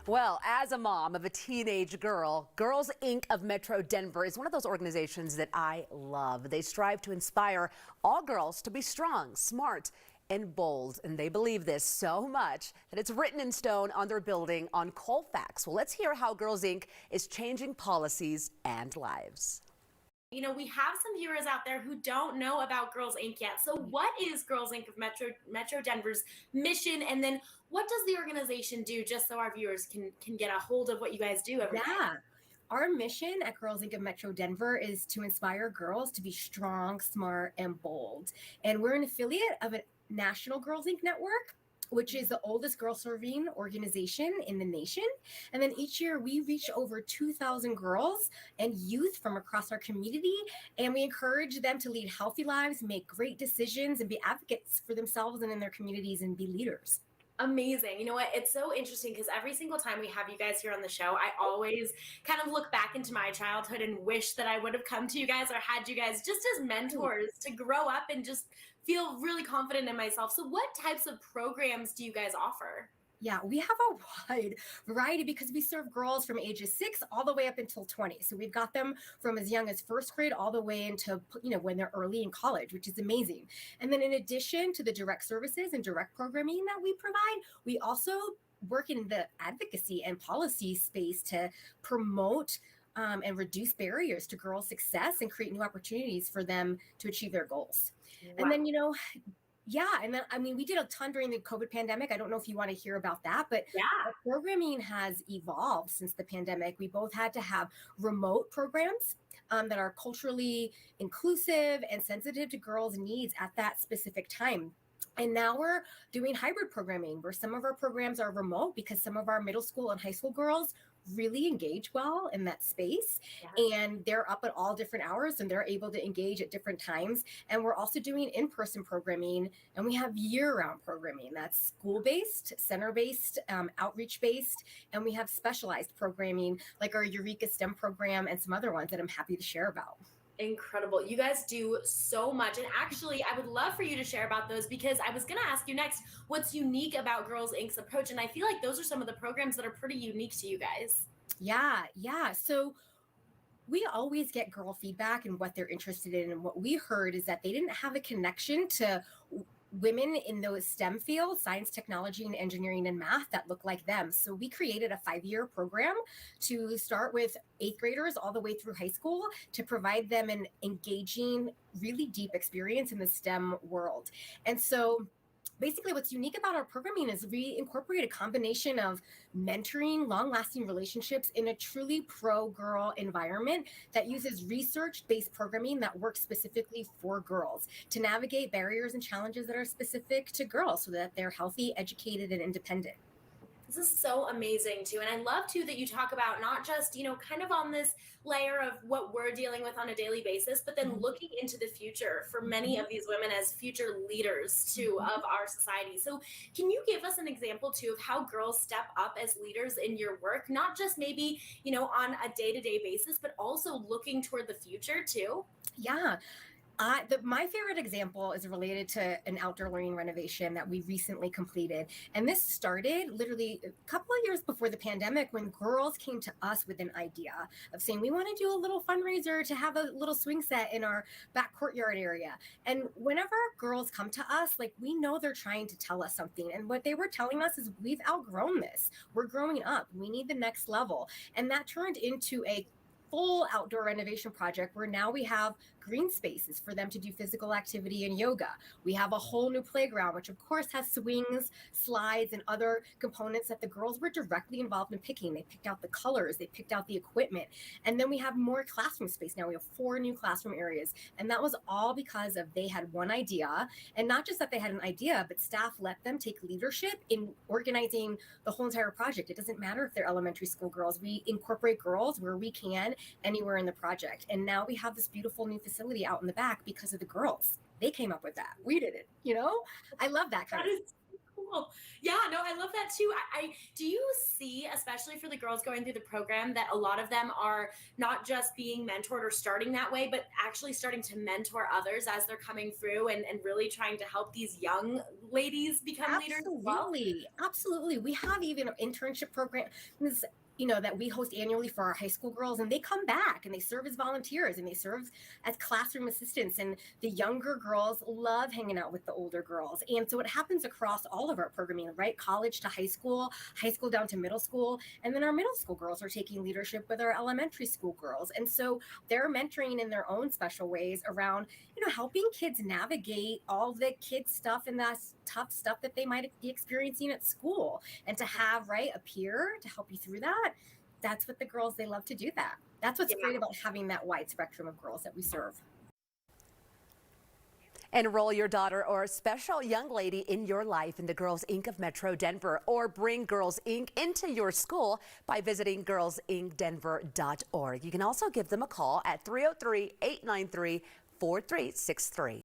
Well, as a mom of a teenage girl, Girls Inc. of Metro Denver is one of those organizations that I love. They strive to inspire all girls to be strong, smart, and bold. And they believe this so much that it's written in stone on their building on Colfax. Well, let's hear how Girls Inc. is changing policies and lives. You know, we have some viewers out there who don't know about Girls Inc. yet. So what is Girls Inc. of Metro Denver's mission? And then what does the organization do, just so our viewers can get a hold of what you guys do every day? Our mission at Girls Inc. of Metro Denver is to inspire girls to be strong, smart, and bold. And we're an affiliate of a national Girls Inc. network, which is the oldest girl serving organization in the nation. And then each year we reach over 2,000 girls and youth from across our community. And we encourage them to lead healthy lives, make great decisions, and be advocates for themselves and in their communities and be leaders. Amazing. You know what? It's so interesting because every single time we have you guys here on the show, I always kind of look back into my childhood and wish that I would have come to you guys or had you guys just as mentors to grow up and just feel really confident in myself. So what types of programs do you guys offer? Yeah, we have a wide variety because we serve girls from ages 6 all the way up until 20. So we've got them from as young as first grade all the way into, when they're early in college, which is amazing. And then in addition to the direct services and direct programming that we provide, we also work in the advocacy and policy space to promote and reduce barriers to girls' success and create new opportunities for them to achieve their goals. Wow. And then, we did a ton during the COVID pandemic. I don't know if you want to hear about that, but our programming has evolved since the pandemic. We both had to have remote programs that are culturally inclusive and sensitive to girls' needs at that specific time. And now we're doing hybrid programming where some of our programs are remote because some of our middle school and high school girls really engage well in that space. And they're up at all different hours and they're able to engage at different times. And we're also doing in-person programming, and we have year-round programming that's school-based, center-based, outreach-based, and we have specialized programming like our Eureka STEM program and some other ones that I'm happy to share about. Incredible. You guys do so much. And actually, I would love for you to share about those because I was going to ask you next what's unique about Girls Inc.'s approach. And I feel like those are some of the programs that are pretty unique to you guys. Yeah. So we always get girl feedback and what they're interested in. And what we heard is that they didn't have a connection to women in those STEM fields, science, technology, and engineering and math that look like them. So we created a 5-year program to start with 8th graders all the way through high school to provide them an engaging, really deep experience in the STEM world. And so basically what's unique about our programming is we incorporate a combination of mentoring, long-lasting relationships in a truly pro-girl environment that uses research-based programming that works specifically for girls to navigate barriers and challenges that are specific to girls so that they're healthy, educated, and independent. This is so amazing too. And I love too that you talk about not just, kind of on this layer of what we're dealing with on a daily basis, but then looking into the future for many of these women as future leaders too of our society. So can you give us an example too of how girls step up as leaders in your work, not just maybe, on a day-to-day basis, but also looking toward the future too? Yeah. My favorite example is related to an outdoor learning renovation that we recently completed. And this started literally a couple of years before the pandemic when girls came to us with an idea of saying, we want to do a little fundraiser to have a little swing set in our back courtyard area. And whenever girls come to us, we know they're trying to tell us something. And what they were telling us is we've outgrown this. We're growing up. We need the next level. And that turned into a full outdoor renovation project where now we have green spaces for them to do physical activity and yoga. We have a whole new playground, which of course has swings, slides, and other components that the girls were directly involved in picking. They picked out the colors, they picked out the equipment. And then we have more classroom space. Now we have 4 new classroom areas. And that was all because of they had one idea. And not just that they had an idea, but staff let them take leadership in organizing the whole entire project. It doesn't matter if they're elementary school girls. We incorporate girls where we can anywhere in the project. And now we have this beautiful new facility out in the back because of the girls. They came up with that. We did it, I love that kind of stuff. Cool. Yeah, no, I love that too. I do you see, especially for the girls going through the program, that a lot of them are not just being mentored or starting that way, but actually starting to mentor others as they're coming through and really trying to help these young ladies become leaders as well? Absolutely. Absolutely. We have even internship programs, that we host annually for our high school girls, and they come back and they serve as volunteers and they serve as classroom assistants. And the younger girls love hanging out with the older girls. And so it happens across all of our programming, right? College to high school down to middle school. And then our middle school girls are taking leadership with our elementary school girls. And so they're mentoring in their own special ways around, helping kids navigate all the kids stuff and that tough stuff that they might be experiencing at school. And to have, right, a peer to help you through that, that's what the girls, they love to do that. That's what's great about having that wide spectrum of girls that we serve. Enroll your daughter or a special young lady in your life in the Girls Inc. of Metro Denver, or bring Girls Inc. into your school by visiting girlsincdenver.org. You can also give them a call at 303-893-4363.